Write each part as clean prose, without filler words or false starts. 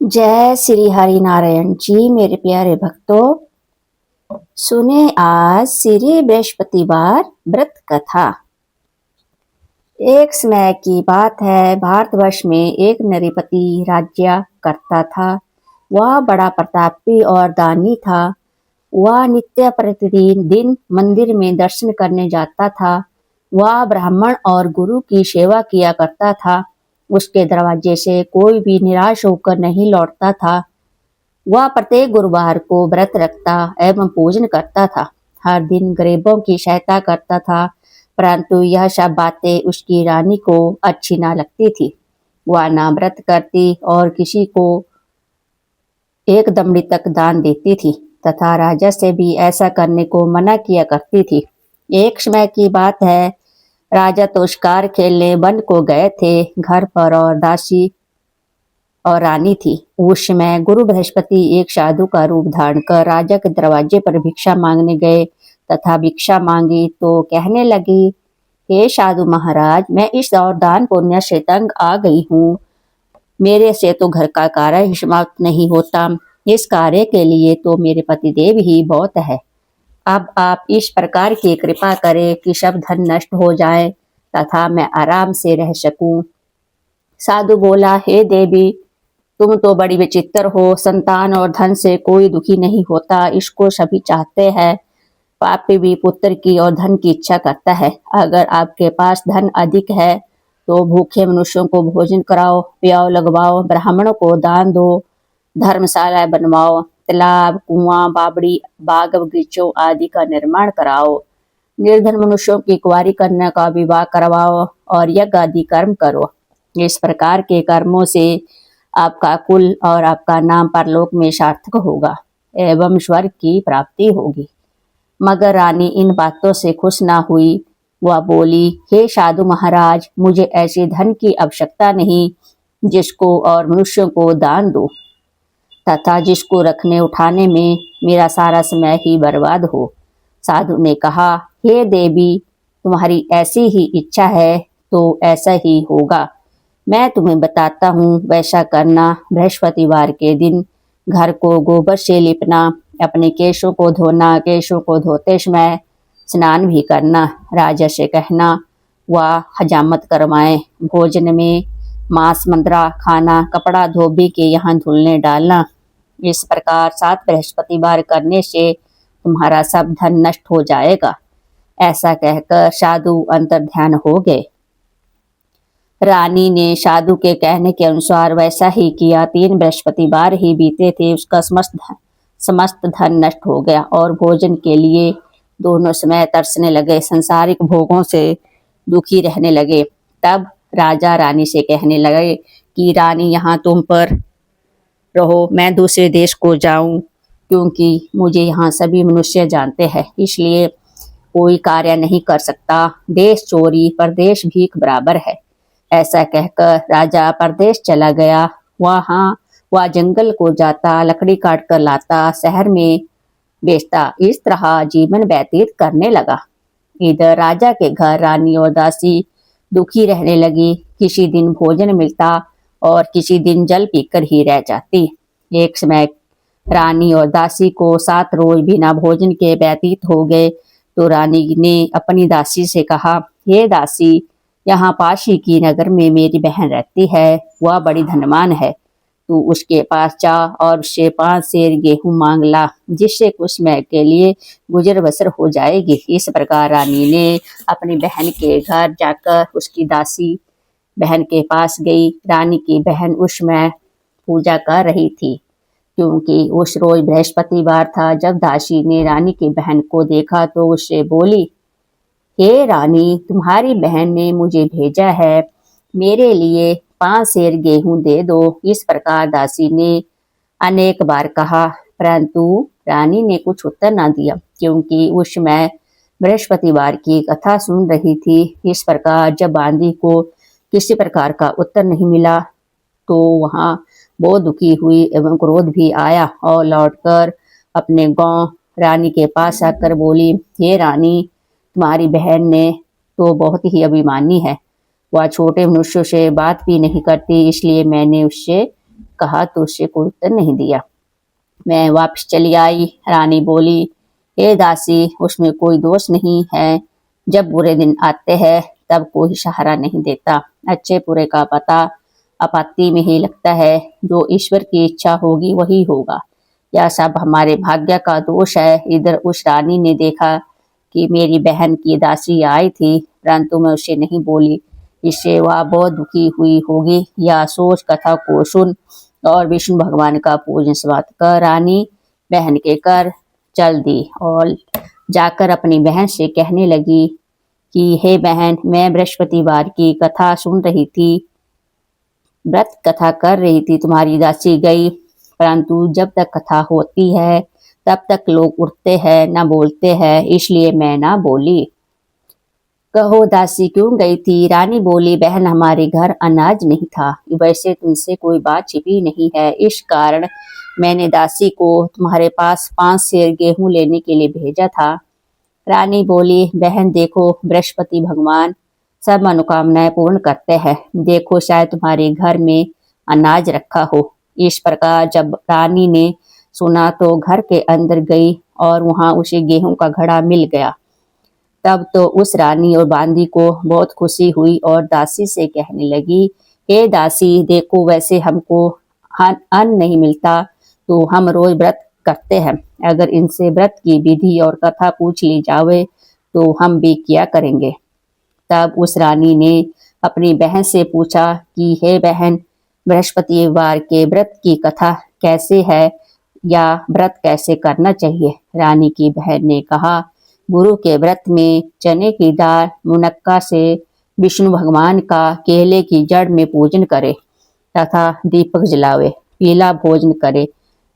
जय श्री हरि नारायण जी। मेरे प्यारे भक्तों, सुने आज श्री बृहस्पतिवार व्रत कथा। एक समय की बात है, भारतवर्ष में एक नृपति राज्य करता था। वह बड़ा प्रतापी और दानी था। वह नित्य प्रतिदिन मंदिर में दर्शन करने जाता था। वह ब्राह्मण और गुरु की सेवा किया करता था। उसके दरवाजे से कोई भी निराश होकर नहीं लौटता था। वह प्रत्येक गुरुवार को व्रत रखता एवं पूजन करता था। हर दिन गरीबों की सहायता करता था, परंतु यह सब बातें उसकी रानी को अच्छी न लगती थी। वह ना व्रत करती और किसी को एक दमड़ी तक दान देती थी तथा राजा से भी ऐसा करने को मना किया करती थी। एक समय की बात है, राजा तो शिकार खेलने वन को गए थे। घर पर और दासी और रानी थी। उस समय गुरु बृहस्पति एक साधु का रूप धारण कर राजा के दरवाजे पर भिक्षा मांगने गए तथा भिक्षा मांगी तो कहने लगी, हे साधु महाराज, मैं इस और दान पुण्य से तंग आ गई हूँ। मेरे से तो घर का कार्य ही समाप्त नहीं होता। इस कार्य के लिए तो मेरे पतिदेव ही बहुत है। अब आप इस प्रकार की कृपा करें कि सब धन नष्ट हो जाए तथा मैं आराम से रह सकूं। साधु बोला, हे देवी, तुम तो बड़ी विचित्र हो। संतान और धन से कोई दुखी नहीं होता, इसको सभी चाहते हैं। पापी भी पुत्र की और धन की इच्छा करता है। अगर आपके पास धन अधिक है तो भूखे मनुष्यों को भोजन कराओ, प्याव लगवाओ, ब्राह्मणों को दान दो, धर्मशाला बनवाओ, तालाब, कुआं, बावड़ी, बाग बगीचों आदि का निर्माण कराओ, निर्धन मनुष्यों की कुंवारी कन्या का विवाह करवाओ और यज्ञ आदि कर्म करो। इस प्रकार के कर्मों से आपका कुल और आपका नाम परलोक में सार्थक होगा एवं स्वर्ग की प्राप्ति होगी। मगर रानी इन बातों से खुश ना हुई। वह बोली, हे साधु महाराज, मुझे ऐसी धन की आवश्यकता नहीं जिसको और मनुष्यों को दान दो तथा जिसको रखने उठाने में मेरा सारा समय ही बर्बाद हो। साधु ने कहा, हे देवी, तुम्हारी ऐसी ही इच्छा है तो ऐसा ही होगा। मैं तुम्हें बताता हूँ, वैसा करना। बृहस्पतिवार के दिन घर को गोबर से लिपना, अपने केशों को धोना, केशों को धोते समय स्नान भी करना, राजा से कहना वह हजामत करवाएं, भोजन में मांस मंद्रा खाना, कपड़ा धोबी के यहाँ धुलने डालना। इस प्रकार 7 बृहस्पतिवार करने से तुम्हारा सब धन नष्ट हो जाएगा। ऐसा कहकर साधु अंतर्ध्यान हो गए। रानी ने साधु के कहने के अनुसार वैसा ही किया। 3 बृहस्पतिवार ही बीते थे, उसका समस्त धन नष्ट हो गया और भोजन के लिए दोनों समय तरसने लगे, संसारिक भोगों से दुखी रहने लगे। तब राजा रानी से कहने लगे कि रानी, यहाँ तुम पर रहो, मैं दूसरे देश को जाऊं, क्योंकि मुझे यहाँ सभी मनुष्य जानते हैं, इसलिए कोई कार्य नहीं कर सकता। देश चोरी परदेश भीख बराबर है। ऐसा कहकर राजा परदेश चला गया। वह जंगल को जाता, लकड़ी काट कर लाता, शहर में बेचता। इस तरह जीवन व्यतीत करने लगा। इधर राजा के घर रानी और दासी दुखी रहने लगी। किसी दिन भोजन मिलता और किसी दिन जल पीकर ही रह जाती। एक समय रानी और दासी को 7 रोज बिना भोजन के व्यतीत हो गए तो रानी ने अपनी दासी से कहा, हे दासी, यहाँ पास ही की नगर में मेरी बहन रहती है। वह बड़ी धनवान है। तू उसके पास जा और उससे 5 सेर गेहूं मांग ला, जिससे कुछ समय के लिए गुजर बसर हो जाएगी। इस प्रकार रानी ने अपनी बहन के घर जाकर उसकी दासी बहन के पास गई। रानी की बहन उस समय पूजा कर रही थी, क्योंकि उस रोज बृहस्पतिवार था। जब दासी ने रानी की बहन को देखा तो उससे बोली, हे रानी, तुम्हारी बहन ने मुझे भेजा है, मेरे लिए 5 सेर गेहूं दे दो। इस प्रकार दासी ने अनेक बार कहा, परंतु रानी ने कुछ उत्तर न दिया, क्योंकि उस समय बृहस्पतिवार की कथा सुन रही थी। इस प्रकार जब बांदी को किसी प्रकार का उत्तर नहीं मिला तो वहां बहुत दुखी हुई एवं क्रोध भी आया और लौटकर अपने गांव रानी के पास आकर बोली, हे रानी, तुम्हारी बहन ने तो बहुत ही अभिमानी है। वह छोटे मनुष्यों से बात भी नहीं करती, इसलिए मैंने उससे कहा तो उससे कोई उत्तर नहीं दिया। मैं वापस चली आई। रानी बोली, हे दासी, उसमें कोई दोष नहीं है। जब बुरे दिन आते हैं तब कोई सहारा नहीं देता। अच्छे बुरे का पता आपाती में ही लगता है। जो ईश्वर की इच्छा होगी वही होगा। यह सब हमारे भाग्य का दोष है। इधर उस रानी ने देखा कि मेरी बहन की दासी आई थी, परंतु मैं उसे नहीं बोली। इससे वह बहुत दुखी हुई होगी। यह सोच कथा को सुन और विष्णु भगवान का पूजन समाप्त कर रानी बहन के कर चल दी और जाकर अपनी बहन से कहने लगी कि हे बहन, मैं बृहस्पतिवार की कथा सुन रही थी, व्रत कथा कर रही थी। तुम्हारी दासी गई, परंतु जब तक कथा होती है तब तक लोग उठते हैं न बोलते हैं, इसलिए मैं ना बोली। कहो दासी क्यों गई थी? रानी बोली, बहन, हमारे घर अनाज नहीं था। वैसे तुमसे कोई बात छिपी नहीं है, इस कारण मैंने दासी को तुम्हारे पास 5 सेर गेहूं लेने के लिए भेजा था। रानी बोली, बहन देखो, बृहस्पति भगवान सब मनोकामनाएं पूर्ण करते हैं। देखो, शायद तुम्हारे घर में अनाज रखा हो। इस प्रकार जब रानी ने सुना तो घर के अंदर गई और वहां उसे गेहूं का घड़ा मिल गया। तब तो उस रानी और बांदी को बहुत खुशी हुई और दासी से कहने लगी, हे दासी, देखो, वैसे हमको अन्न नहीं मिलता तो हम रोज व्रत करते हैं। अगर इनसे व्रत की विधि और कथा पूछ ली जावे तो हम भी किया करेंगे। तब उस रानी ने अपनी बहन से पूछा कि हे बहन, बृहस्पतिवार के व्रत की कथा कैसे है या व्रत कैसे करना चाहिए? रानी की बहन ने कहा, गुरु के व्रत में चने की दाल मुनक्का से विष्णु भगवान का केले की जड़ में पूजन करे तथा दीपक जलावे, पीला भोजन करे,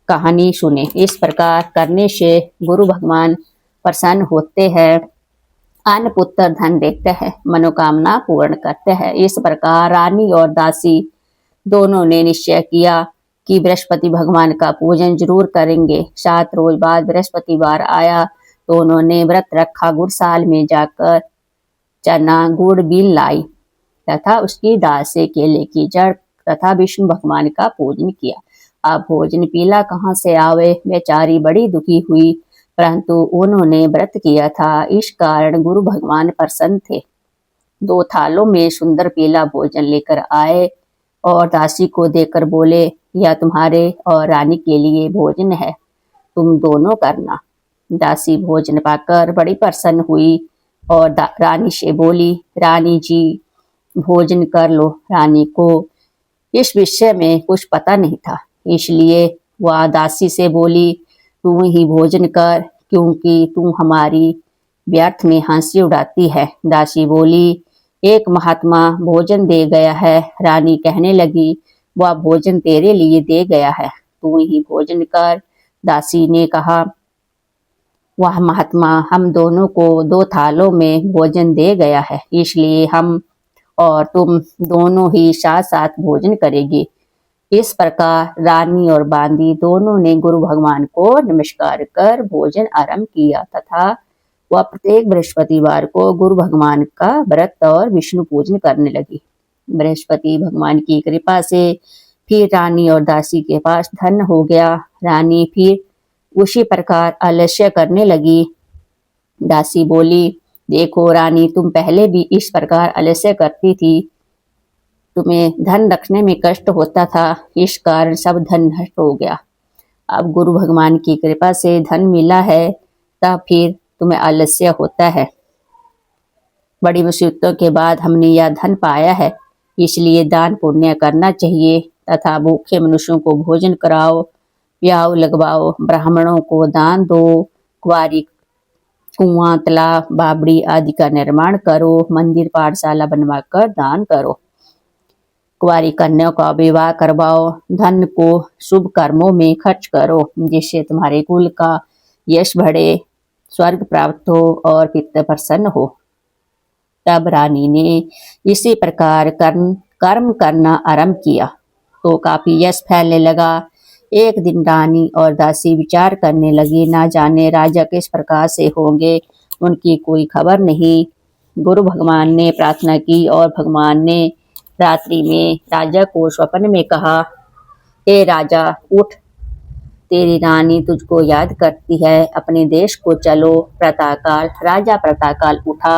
कहानी सुने। इस प्रकार करने से गुरु भगवान प्रसन्न होते हैं, अन्न पुत्र धन देते हैं, मनोकामना पूर्ण करते हैं। इस प्रकार रानी और दासी दोनों ने निश्चय किया कि बृहस्पति भगवान का पूजन जरूर करेंगे। 7 रोज बाद बृहस्पतिवार आया तो उन्होंने व्रत रखा। गुड़साल में जाकर चना गुड़ बीन लाई तथा उसकी दाल से केले की जड़ तथा विष्णु भगवान का पूजन किया। अब भोजन पीला कहाँ से आवे? बेचारी बड़ी दुखी हुई, परंतु उन्होंने व्रत किया था, इस कारण गुरु भगवान प्रसन्न थे। 2 थालों में सुंदर पीला भोजन लेकर आए और दासी को देकर बोले, यह तुम्हारे और रानी के लिए भोजन है, तुम दोनों करना। दासी भोजन पाकर बड़ी प्रसन्न हुई और रानी से बोली, रानी जी, भोजन कर लो। रानी को इस विषय में कुछ पता नहीं था, इसलिए वह दासी से बोली, तू ही भोजन कर, क्योंकि तू हमारी व्यर्थ में हंसी उड़ाती है। दासी बोली, एक महात्मा भोजन दे गया है। रानी कहने लगी, वह भोजन तेरे लिए दे गया है, तू ही भोजन कर। दासी ने कहा, वह महात्मा हम दोनों को 2 थालों में भोजन दे गया है, इसलिए हम और तुम दोनों ही साथ साथ भोजन करेगी। इस प्रकार रानी और बांदी दोनों ने गुरु भगवान को नमस्कार कर भोजन आरंभ किया तथा वह प्रत्येक बृहस्पतिवार को गुरु भगवान का व्रत और विष्णु पूजन करने लगी। बृहस्पति भगवान की कृपा से फिर रानी और दासी के पास धन हो गया। रानी फिर उसी प्रकार आलस्य करने लगी। दासी बोली, देखो रानी, तुम पहले भी इस प्रकार आलस्य करती थी, तुम्हें धन रखने में कष्ट होता था, इस कारण सब धन नष्ट हो गया। अब गुरु भगवान की कृपा से धन मिला है, तब फिर तुम्हें आलस्य होता है। बड़ी मुसीबतों के बाद हमने यह धन पाया है, इसलिए दान पुण्य करना चाहिए तथा भूखे मनुष्यों को भोजन कराओ, ब्याह लगवाओ, ब्राह्मणों को दान दो, कुंवारी कुआं, तालाब, बावड़ी आदि का निर्माण करो, मंदिर पाठशाला बनवाकर दान करो, कुंवारी कन्याओं का विवाह करवाओ, धन को शुभ कर्मों में खर्च करो, जिससे तुम्हारे कुल का यश बढ़े, स्वर्ग प्राप्त हो और पितृ प्रसन्न हो। तब रानी ने इसी प्रकार कर्म करना आरंभ किया तो काफी यश फैलने लगा। एक दिन रानी और दासी विचार करने लगी, ना जाने राजा किस प्रकार से होंगे, उनकी कोई खबर नहीं। गुरु भगवान ने प्रार्थना की और भगवान ने रात्रि में राजा को स्वप्न में कहा, हे राजा उठ, तेरी रानी तुझको याद करती है, अपने देश को चलो। प्रातःकाल राजा प्रातःकाल उठा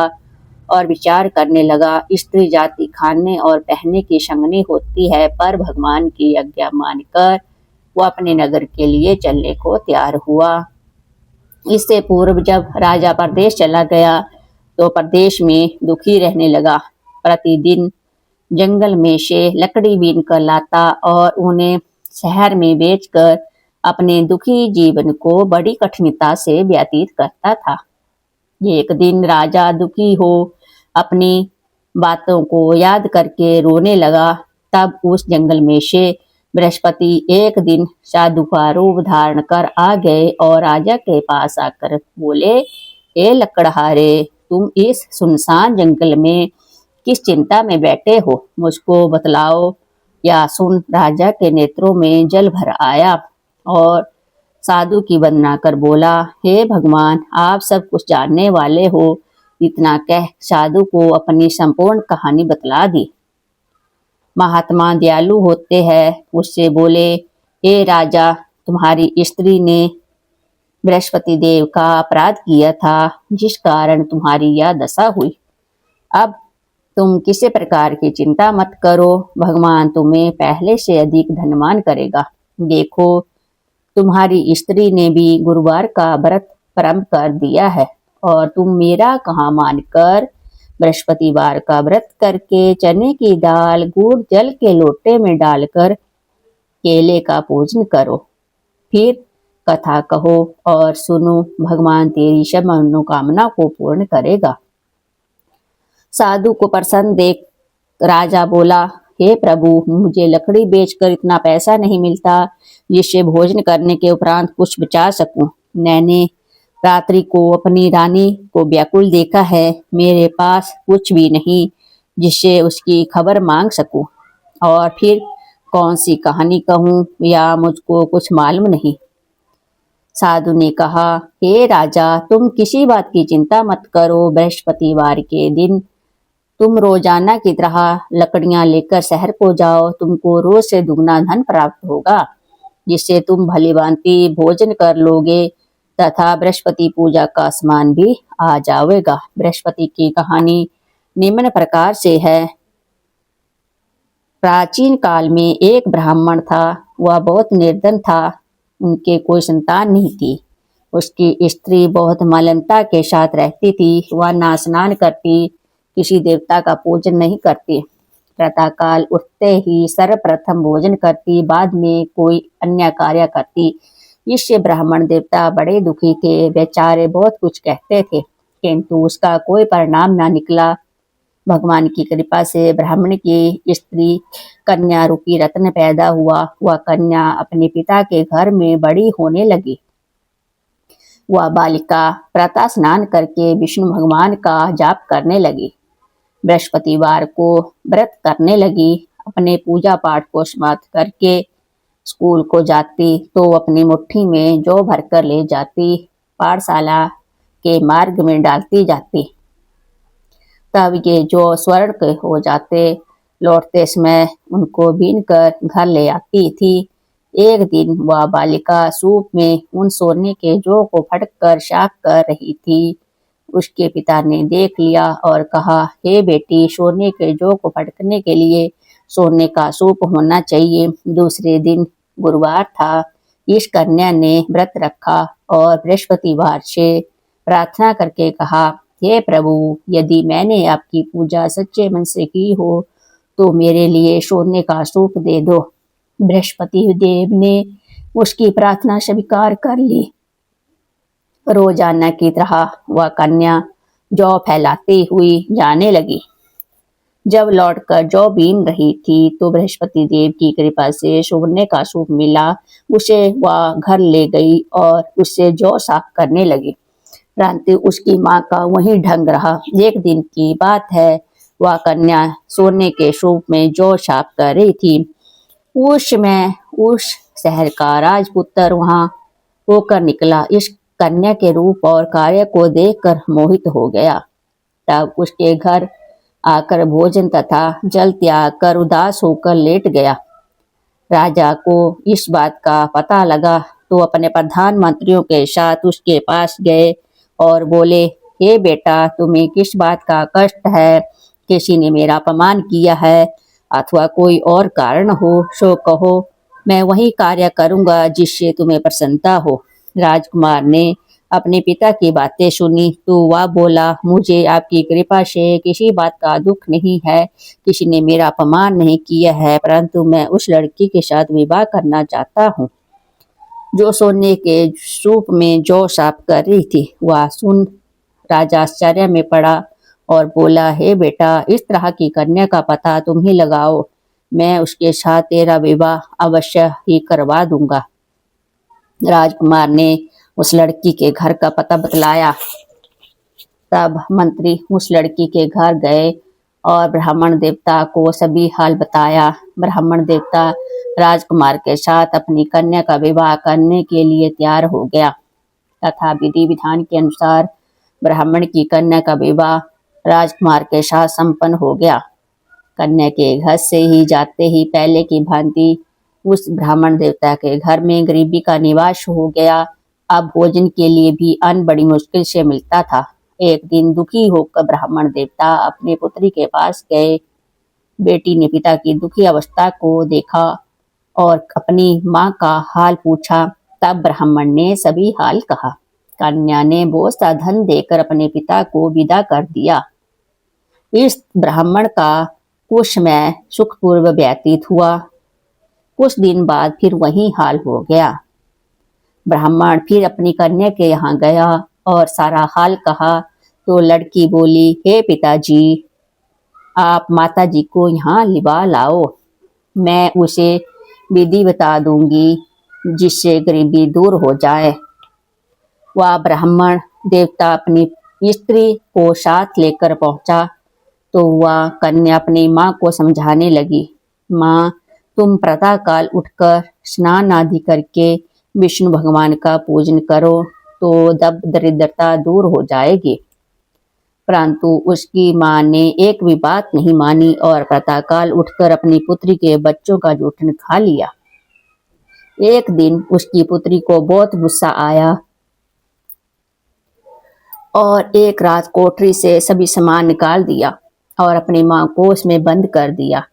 और विचार करने लगा, स्त्री जाति खाने और पहनने की संगनी होती है, पर भगवान की आज्ञा मानकर वो अपने नगर के लिए चलने को तैयार हुआ। इससे पूर्व जब राजा परदेश चला गया तो प्रदेश में दुखी रहने लगा। प्रतिदिन जंगल में से लकड़ी बीन कर लाता और उन्हें शहर में बेचकर अपने दुखी जीवन को बड़ी कठिनता से व्यतीत करता था। एक दिन राजा दुखी हो अपनी बातों को याद करके रोने लगा। तब उस जंगल में से बृहस्पति एक दिन साधु का रूप धारण कर आ गए और राजा के पास आकर बोले, हे लकड़हारे, तुम इस सुनसान जंगल में किस चिंता में बैठे हो, मुझको बतलाओ। या सुन राजा के नेत्रों में जल भर आया और साधु की वंदना कर बोला, हे भगवान, आप सब कुछ जानने वाले हो। इतना कह साधु को अपनी संपूर्ण कहानी बतला दी। महात्मा दयालु होते हैं, उससे बोले, हे राजा, तुम्हारी स्त्री ने बृहस्पति देव का अपराध किया था, जिस कारण तुम्हारी यह दशा हुई। अब तुम किसी प्रकार की चिंता मत करो, भगवान तुम्हें पहले से अधिक धनवान करेगा। देखो, तुम्हारी स्त्री ने भी गुरुवार का व्रत प्रारंभ कर दिया है और तुम मेरा कहा मानकर बृहस्पतिवार का व्रत करके चने की दाल गुड़ जल के लोटे में डालकर केले का पूजन करो। फिर कथा कहो और सुनो, भगवान तेरी सब मनोकामना को पूर्ण करेगा। साधु को प्रसन्न देख राजा बोला, हे प्रभु, मुझे लकड़ी बेचकर इतना पैसा नहीं मिलता जिससे भोजन करने के उपरांत कुछ बचा सकूं। मैंने रात्रि को अपनी रानी को व्याकुल देखा है, मेरे पास कुछ भी नहीं जिससे उसकी खबर मांग सकूं। और फिर कौन सी कहानी कहूं, या मुझको कुछ मालूम नहीं। साधु ने कहा, हे राजा, तुम किसी बात की चिंता मत करो। बृहस्पतिवार के दिन तुम रोजाना की तरह लकड़ियां लेकर शहर को जाओ। तुमको रोज से दुगना धन प्राप्त होगा, जिससे तुम भलीभांति भोजन कर लोगे तथा बृहस्पति पूजा का स्मान भी आ जाएगा। बृहस्पति की कहानी निम्न प्रकार से है। प्राचीन काल में एक ब्राह्मण था, वह बहुत निर्धन था, उनके कोई संतान नहीं थी। उसकी स्त्री बहुत मलिनता के साथ रहती थी, वह ना स्नान करती, किसी देवता का पूजन नहीं करती, प्रातःकाल उठते ही सर्वप्रथम भोजन करती, बाद में कोई अन्य कार्य करती। इससे ब्राह्मण देवता बड़े दुखी थे, बेचारे बहुत कुछ कहते थे, किंतु उसका कोई परिणाम न निकला। भगवान की कृपा से ब्राह्मण की स्त्री कन्या रूपी रत्न पैदा हुआ। वह कन्या अपने पिता के घर में बड़ी होने लगी। वह बालिका प्रातः स्नान करके विष्णु भगवान का जाप करने लगी, बृहस्पतिवार को व्रत करने लगी, अपने पूजा पाठ को समाप्त करके स्कूल को जाती तो अपनी मुट्ठी में जौ भरकर ले जाती, पाठशाला के मार्ग में डालती जाती। तब ये जौ स्वर्ण के हो जाते, लौटते समय उनको बीन कर घर ले आती थी। एक दिन वह बालिका सूप में उन सोने के जौ को फटक कर साफ कर रही थी। उसके पिता ने देख लिया और कहा, हे बेटी, सोने के जौ को फटकने के लिए सोने का सूप होना चाहिए। दूसरे दिन गुरुवार था। इस कन्या ने व्रत रखा और बृहस्पतिवार से प्रार्थना करके कहा, हे प्रभु, यदि मैंने आपकी पूजा सच्चे मन से की हो तो मेरे लिए सोने का सूप दे दो। बृहस्पति देव ने उसकी प्रार्थना स्वीकार कर ली। रोजाना की तरह वह कन्या जौ फैलाती हुई जाने लगी। जब लौटकर जौ बीन रही थी तो बृहस्पति देव की कृपा से सोने का सूप मिला। उसे वह घर ले गई और उससे जौ साफ करने लगी, परंतु उसकी माँ का वही ढंग रहा। एक दिन की बात है, वह कन्या सोने के सूप में जौ साफ कर रही थी। उस समय उस शहर का राजपुत्र वहां होकर निकला। इस कन्या के रूप और कार्य को देखकर मोहित हो गया। तब उसके घर आकर भोजन तथा जल त्याग कर उदास होकर लेट गया। राजा को इस बात का पता लगा तो अपने प्रधानमंत्रियों के साथ उसके पास गए और बोले, हे बेटा, तुम्हें किस बात का कष्ट है? किसी ने मेरा अपमान किया है अथवा कोई और कारण हो सो कहो, मैं वही कार्य करूंगा जिससे तुम्हें प्रसन्नता हो। राजकुमार ने अपने पिता की बातें सुनी तो वह बोला, मुझे आपकी कृपा से किसी बात का दुख नहीं है, किसी ने मेरा अपमान नहीं किया है, परंतु मैं उस लड़की के साथ विवाह करना चाहता हूँ जो सोने के सूप में जौ साफ कर रही थी। वह सुन राजा आश्चर्य में पड़ा और बोला, हे बेटा, इस तरह की कन्या का पता तुम ही लगाओ, मैं उसके साथ तेरा विवाह अवश्य ही करवा दूंगा। राजकुमार ने उस लड़की के घर का पता बतलाया। तब मंत्री उस लड़की के घर गए और ब्राह्मण देवता को सभी हाल बताया। ब्राह्मण देवता राजकुमार के साथ अपनी कन्या का विवाह करने के लिए तैयार हो गया तथा विधि विधान के अनुसार ब्राह्मण की कन्या का विवाह राजकुमार के साथ संपन्न हो गया। कन्या के घर से ही जाते ही पहले की भांति उस ब्राह्मण देवता के घर में गरीबी का निवास हो गया। अब भोजन के लिए भी अन्न बड़ी मुश्किल से मिलता था। एक दिन दुखी होकर ब्राह्मण देवता अपने पुत्री के पास गए। बेटी ने पिता की दुखी अवस्था को देखा और अपनी माँ का हाल पूछा। तब ब्राह्मण ने सभी हाल कहा। कन्या ने बहुत सा धन देकर अपने पिता को विदा कर दिया। इस ब्राह्मण का कुछ समय सुखपूर्व व्यतीत हुआ। कुछ दिन बाद फिर वही हाल हो गया। ब्राह्मण फिर अपनी कन्या के यहाँ गया और सारा हाल कहा तो लड़की बोली, हे पिताजी, आप माताजी को यहाँ लिवा लाओ, मैं उसे विधि बता दूंगी जिससे गरीबी दूर हो जाए। वह ब्राह्मण देवता अपनी स्त्री को साथ लेकर पहुंचा तो वह कन्या अपनी माँ को समझाने लगी, माँ, तुम प्रातःकाल उठकर स्नान आदि करके विष्णु भगवान का पूजन करो तो दरिद्रता दूर हो जाएगी। परंतु उसकी माँ ने एक भी बात नहीं मानी और प्रातःकाल उठकर अपनी पुत्री के बच्चों का जूठन खा लिया। एक दिन उसकी पुत्री को बहुत गुस्सा आया और एक रात कोठरी से सभी सामान निकाल दिया और अपनी माँ को उसमें बंद कर दिया।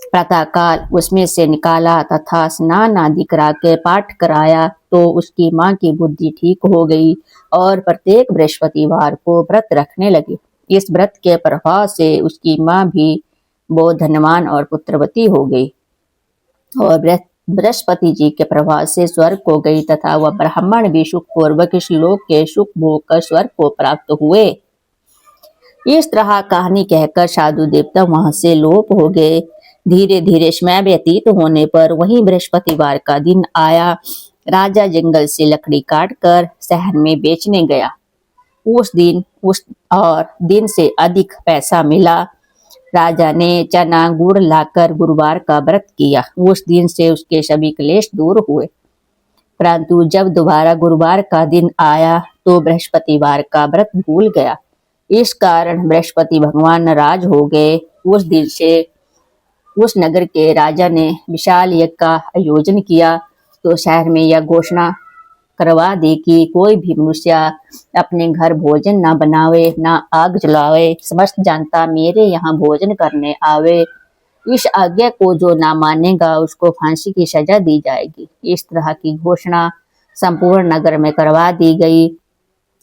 प्रातःकाल उसमें से निकाला तथा स्नान आदि करा के पाठ कराया तो उसकी माँ की बुद्धि ठीक हो गई और प्रत्येक बृहस्पतिवार को व्रत रखने लगी। इस व्रत के प्रभाव से उसकी माँ भी बहुत धनवान और पुत्रवती हो गई और बृहस्पति जी के प्रभाव से स्वर्ग को गई तथा वह ब्राह्मण भी सुखपूर्वक इस लोक के सुख भोग कर स्वर्ग को प्राप्त हुए। इस तरह कहानी कहकर साधु देवता वहां से लोप हो गए। धीरे धीरे समय व्यतीत होने पर वही बृहस्पतिवार का दिन आया। राजा जंगल से लकड़ी काटकर शहर में बेचने गया। उस दिन से अधिक पैसा मिला। राजा ने चना गुड़ लाकर गुरुवार का व्रत किया। उस दिन से उसके सभी क्लेश दूर हुए। परंतु जब दोबारा गुरुवार का दिन आया तो बृहस्पतिवार का व्रत भूल गया। इस कारण बृहस्पति भगवान नाराज हो गए। उस दिन से उस नगर के राजा ने विशाल यज्ञ का आयोजन किया तो शहर में यह घोषणा करवा दी कि कोई भी मनुष्य अपने घर भोजन न बनावे, न आग जलावे, समस्त जनता मेरे यहाँ भोजन करने आवे। इस आज्ञा को जो ना मानेगा उसको फांसी की सजा दी जाएगी। इस तरह की घोषणा संपूर्ण नगर में करवा दी गई।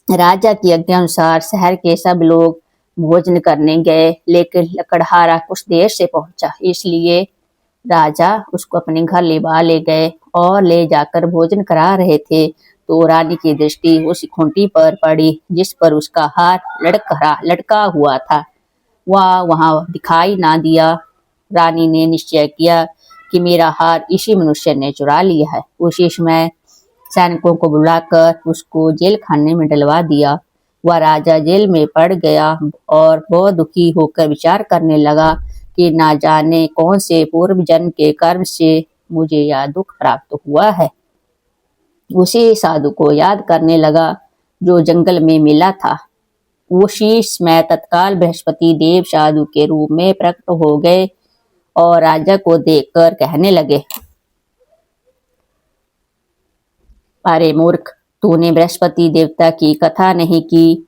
राजा की आज्ञा अनुसार शहर के सब लोग भोजन करने गए, लेकिन लकड़हारा कुछ देर से पहुंचा, इसलिए राजा उसको अपने घर ले गए और ले जाकर भोजन करा रहे थे तो रानी की दृष्टि उस खूंटी पर पड़ी जिस पर उसका हार लटका हुआ था। वह वहां दिखाई ना दिया। रानी ने निश्चय किया कि मेरा हार इसी मनुष्य ने चुरा लिया है। उसी समय सैनिकों को बुलाकर उसको जेल खाने में डलवा दिया। वह राजा जेल में पड़ गया और बहुत दुखी होकर विचार करने लगा कि ना जाने कौन से पूर्व जन्म के कर्म से मुझे यह दुख प्राप्त हुआ है। उसी साधु को याद करने लगा जो जंगल में मिला था। उसी समय तत्काल बृहस्पति देव साधु के रूप में प्रकट हो गए और राजा को देखकर कहने लगे, अरे मूर्ख, तूने बृहस्पति देवता की कथा नहीं की,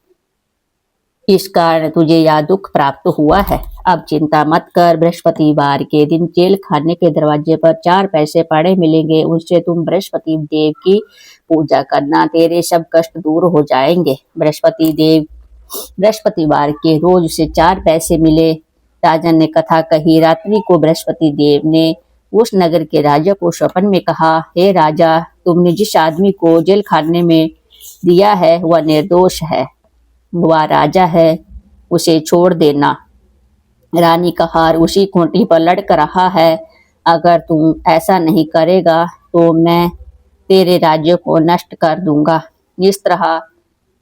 इस कारण तुझे यह दुख प्राप्त हुआ है। अब चिंता मत कर, बृहस्पतिवार के दिन जेल खाने के दरवाजे पर 4 पैसे पड़े मिलेंगे, उससे तुम बृहस्पति देव की पूजा करना, तेरे सब कष्ट दूर हो जाएंगे। बृहस्पतिवार के रोज उसे 4 पैसे मिले। राजन ने कथा कही। रात्रि को बृहस्पति देव ने उस नगर के राजा को स्वप्न में कहा, हे राजा, तुमने जिस आदमी को जेल खाने में दिया है वह निर्दोष है, वह राजा है, उसे छोड़ देना। रानी का हार उसी खूंटी पर लटक रहा है, अगर तुम ऐसा नहीं करेगा तो मैं तेरे राज्य को नष्ट कर दूंगा। इस तरह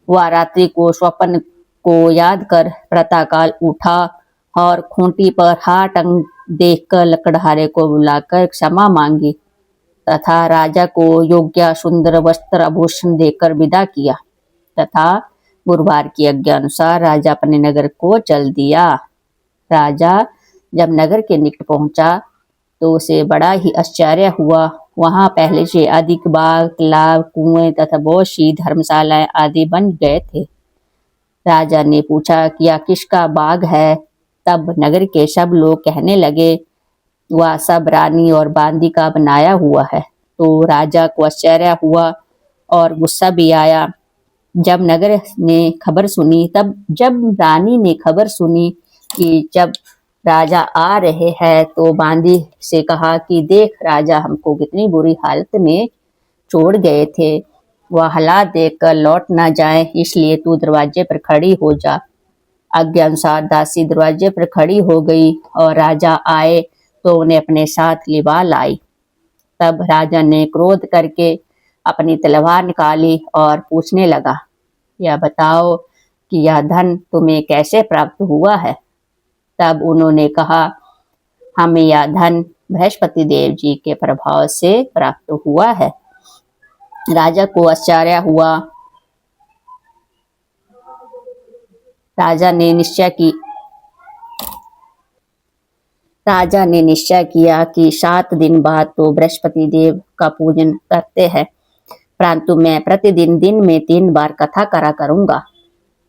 वह रात्रि को स्वप्न को याद कर प्रातःकाल उठा और खूंटी पर हार टंग देखकर लकड़हारे को बुलाकर क्षमा मांगी तथा राजा को योग्य सुंदर वस्त्र आभूषण देकर विदा किया तथा गुरुवार की आज्ञा अनुसार राजा अपने नगर को चल दिया। राजा जब नगर के निकट पहुंचा तो उसे बड़ा ही आश्चर्य हुआ। वहां पहले से अधिक बाग, तालाब, कुएं तथा बहुत सी धर्मशालाएं आदि बन गए थे। राजा ने पूछा कि यह किसका बाग है? तब नगर के सब लोग कहने लगे, वह सब रानी और बांदी का बनाया हुआ है। तो राजा को आश्चर्य हुआ और गुस्सा भी आया। जब रानी ने खबर सुनी कि जब राजा आ रहे हैं तो बांदी से कहा कि देख, राजा हमको कितनी बुरी हालत में छोड़ गए थे, वह हालात देखकर लौट ना जाए, इसलिए तू दरवाजे पर खड़ी हो जा। आज्ञा अनुसार दासी दरवाजे पर खड़ी हो गई और राजा आए तो उन्हें अपने साथ लिवा लाई। तब राजा ने क्रोध करके अपनी तलवार निकाली और पूछने लगा, यह बताओ कि यह धन तुम्हें कैसे प्राप्त हुआ है? तब उन्होंने कहा, हमें यह धन बृहस्पति देव जी के प्रभाव से प्राप्त हुआ है। राजा को आश्चर्य हुआ। राजा ने निश्चय किया कि 7 दिन बाद तो बृहस्पति देव का पूजन करते हैं, परंतु मैं प्रतिदिन दिन में 3 बार कथा करा करूंगा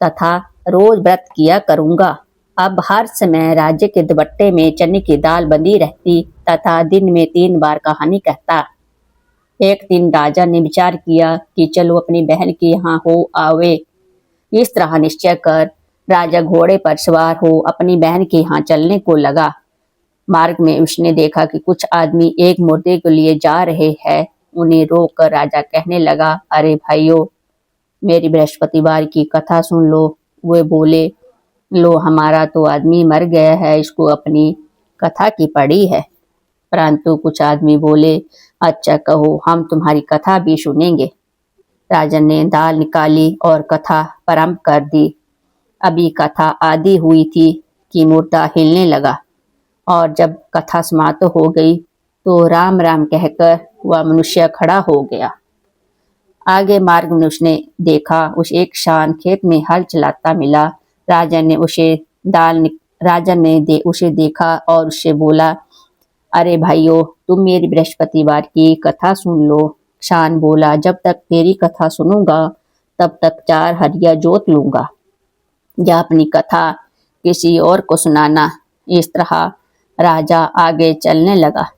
तथा रोज व्रत किया करूंगा। अब हर समय राज्य के दुपट्टे में चने की दाल बंधी रहती तथा दिन में 3 बार कहानी कहता। एक दिन राजा ने विचार किया कि चलो अपनी बहन के यहाँ हो आवे। इस तरह निश्चय कर राजा घोड़े पर सवार हो अपनी बहन के यहाँ चलने को लगा। मार्ग में उसने देखा कि कुछ आदमी एक मुर्दे को लिए जा रहे हैं। उन्हें रोक कर राजा कहने लगा, अरे भाइयों, मेरी बृहस्पतिवार की कथा सुन लो। वे बोले, लो, हमारा तो आदमी मर गया है, इसको अपनी कथा की पड़ी है। परंतु कुछ आदमी बोले, अच्छा कहो, हम तुम्हारी कथा भी सुनेंगे। राजा ने दाल निकाली और कथा प्रारंभ कर दी। अभी कथा आदि हुई थी कि मुर्दा हिलने लगा और जब कथा समाप्त हो गई तो राम राम कहकर वह मनुष्य खड़ा हो गया। आगे मार्ग में उसने देखा, उस एक किसान खेत में हल चलाता मिला। राजा ने उसे देखा और उससे बोला, अरे भाइयों, तुम मेरी बृहस्पतिवार की कथा सुन लो। किसान बोला, जब तक तेरी कथा सुनूंगा तब तक 4 हरिया जोत लूंगा, या अपनी कथा किसी और को सुनाना। इस तरह राजा आगे चलने लगा।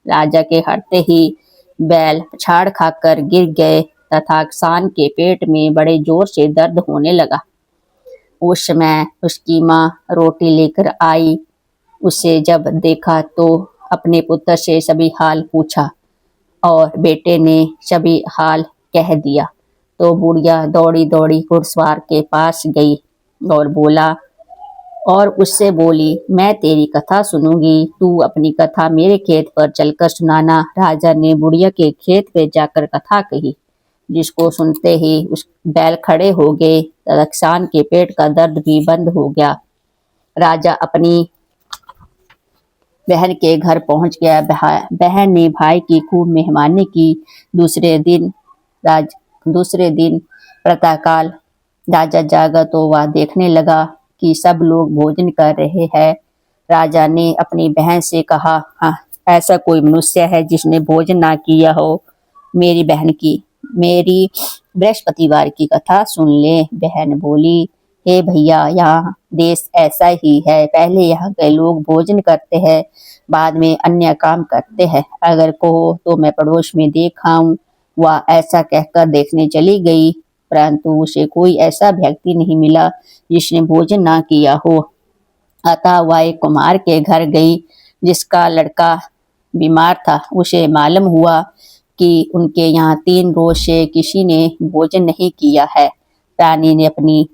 राजा के हटते ही बैल पछाड़ खाकर गिर गए तथा किसान के पेट में बड़े जोर से दर्द होने लगा। उस समय उसकी माँ रोटी लेकर आई। उसे जब देखा तो अपने पुत्र से सभी हाल पूछा और बेटे ने सभी हाल कह दिया। तो बुढ़िया दौड़ी दौड़ी घुड़सवार के पास गई और उससे बोली, मैं तेरी कथा सुनूंगी, तू अपनी कथा मेरे खेत पर चलकर सुनाना। राजा ने बुढ़िया के खेत पे जाकर कथा कही, जिसको सुनते ही उस बैल खड़े हो गए तथा किसान के पेट का दर्द भी बंद हो गया। राजा अपनी बहन के घर पहुंच गया। बहन ने भाई की खूब मेहमानी की। दूसरे दिन प्रातःकाल राजा जागा तो वह देखने लगा कि सब लोग भोजन कर रहे हैं। राजा ने अपनी बहन से कहा, हाँ, ऐसा कोई मनुष्य है जिसने भोजन ना किया हो मेरी बहन की? मेरी बृहस्पतिवार की कथा सुन ले। बहन बोली, हे भैया, यहाँ देश ऐसा ही है। पहले यहाँ के लोग भोजन करते हैं, बाद में अन्य काम करते हैं। अगर कहो तो मैं पड़ोस में देख आऊं। वह ऐसा कहकर देखने चली गई, परंतु उसे कोई ऐसा व्यक्ति नहीं मिला जिसने भोजन ना किया हो। अतः वह एक कुम्हार के घर गई जिसका लड़का बीमार था। उसे मालूम हुआ कि उनके यहाँ 3 रोज से किसी ने भोजन नहीं किया है। रानी ने अपनी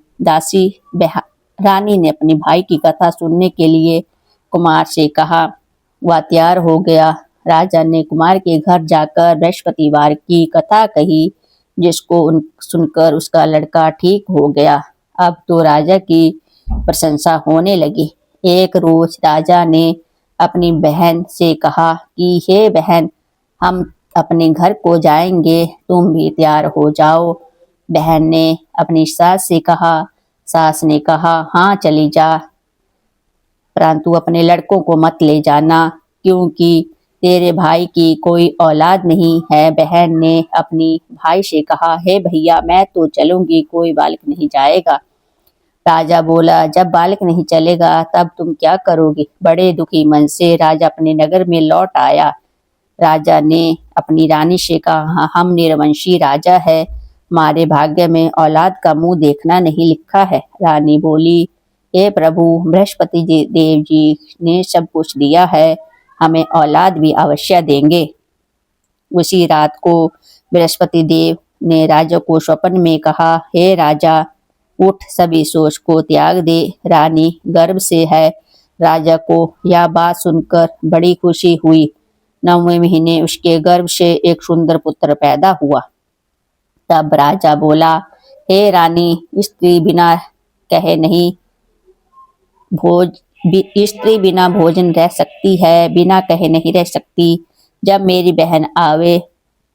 रानी ने अपने भाई की कथा सुनने के लिए कुमार से कहा। वह तैयार हो गया। राजा ने कुमार के घर जाकर बृहस्पतिवार की कथा कही, जिसको सुनकर उसका लड़का ठीक हो गया। अब तो राजा की प्रशंसा होने लगी। एक रोज राजा ने अपनी बहन से कहा कि हे बहन, हम अपने घर को जाएंगे, तुम भी तैयार हो जाओ। बहन ने अपनी सास से कहा। सास ने कहा, हाँ चली जा, परंतु अपने लड़कों को मत ले जाना, क्योंकि तेरे भाई की कोई औलाद नहीं है। बहन ने अपनी भाई से कहा, हे भैया, मैं तो चलूंगी, कोई बालक नहीं जाएगा। राजा बोला, जब बालक नहीं चलेगा तब तुम क्या करोगे? बड़े दुखी मन से राजा अपने नगर में लौट आया। राजा ने अपनी रानी से कहा, हम निरवंशी राजा है, हमारे भाग्य में औलाद का मुंह देखना नहीं लिखा है। रानी बोली, हे प्रभु, बृहस्पति देव जी ने सब कुछ दिया है, हमें औलाद भी अवश्य देंगे। उसी रात को बृहस्पति देव ने राजा को स्वप्न में कहा, हे राजा, उठ, सभी सोच को त्याग दे, रानी गर्भ से है। राजा को यह बात सुनकर बड़ी खुशी हुई। 9वें महीने उसके गर्भ से एक सुंदर पुत्र पैदा हुआ। तब राजा बोला, हे रानी, स्त्री बिना भोजन रह सकती है, बिना कहे नहीं रह सकती। जब मेरी बहन आवे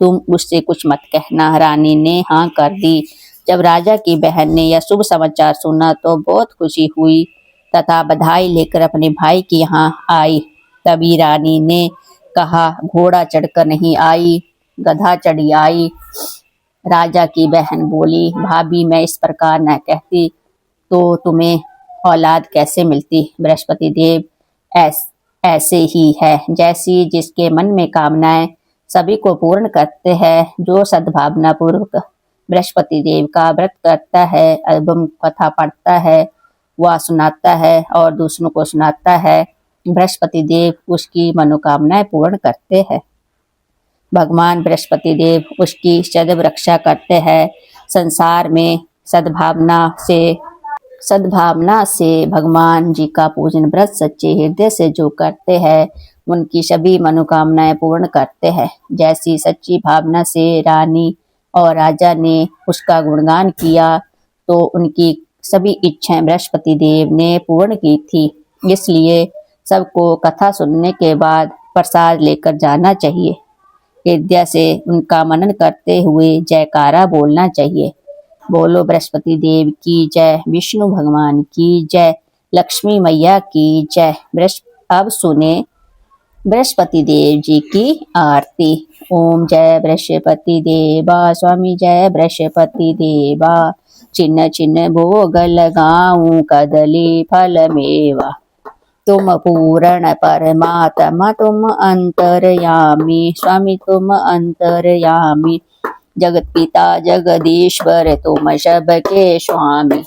तुम उससे कुछ मत कहना। रानी ने हाँ कर दी। जब राजा की बहन ने यह शुभ समाचार सुना तो बहुत खुशी हुई तथा बधाई लेकर अपने भाई के यहाँ आई। तभी रानी ने कहा, घोड़ा चढ़कर नहीं आई, गधा चढ़ी आई। राजा की बहन बोली, भाभी, मैं इस प्रकार न कहती तो तुम्हें औलाद कैसे मिलती? बृहस्पति देव ऐसे ही है, जैसी जिसके मन में कामनाएं सभी को पूर्ण करते हैं। जो सद्भावना पूर्वक बृहस्पति देव का व्रत करता है एवं कथा पढ़ता है, वह सुनाता है और दूसरों को सुनाता है, बृहस्पति देव उसकी मनोकामनाएं पूर्ण करते हैं। भगवान बृहस्पति देव उसकी सदैव रक्षा करते हैं। संसार में सद्भावना से भगवान जी का पूजन व्रत सच्चे हृदय से जो करते हैं, उनकी सभी मनोकामनाएं पूर्ण करते हैं। जैसी सच्ची भावना से रानी और राजा ने उसका गुणगान किया, तो उनकी सभी इच्छाएं बृहस्पति देव ने पूर्ण की थी। इसलिए सबको कथा सुनने के बाद प्रसाद लेकर जाना चाहिए। हृदय से उनका मनन करते हुए जयकारा बोलना चाहिए। बोलो बृहस्पति देव की जय, विष्णु भगवान की जय, लक्ष्मी मैया की जय। अब सुने बृहस्पति देव जी की आरती। ओम जय बृहस्पति देवा, स्वामी जय बृहस्पति देवा। छिन्न छिन्न भोग लगाऊं, कदली फल मेवा। तुम पूर्ण परमात्मा, तुम अंतर्यामी, स्वामी तुम अंतर्यामी। जगत पिता जगदीश्वर, तुम सबके स्वामी।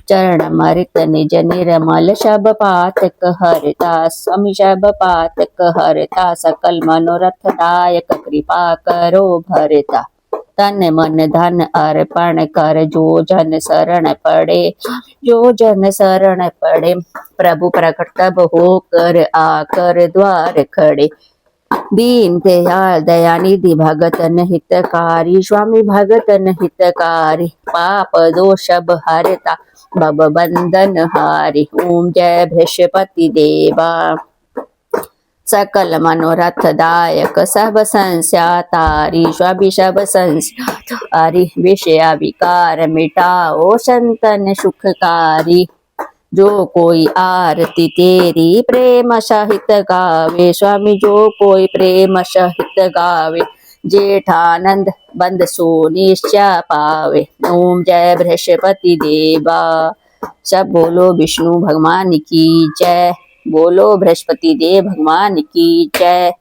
चरण मृत निज निर्मल, सब पातक हरता, स्वामी सब पातक हरता। सकल मनोरथ दायक, कृपा करो भरता। तन मन धन अर्पण कर, जो जन शरण पड़े, जो जन शरण पड़े। प्रभु प्रकट तब होकर, आकर द्वार खड़े। दीन दयाल दयानिधि, भगतन हितकारी, स्वामी भगतन हितकारी। पाप दोष सब हरता, भव बंधन हारी। ओम जय बृहस्पति देवा। सकल मनोरथ दायक, सब संस्या तारी, स्वामी सब संस्या तारी। विषया विकार मिटाओ, संतन सुखकारी। जो कोई आरती तेरी प्रेम सहित गावे, स्वामी जो कोई प्रेम सहित गावे। जेठानंद बंद सो निश्चय पावे। ओम जय बृहस्पति देवा। सब बोलो विष्णु भगवान की जय। बोलो बृहस्पति देव भगवान की जय।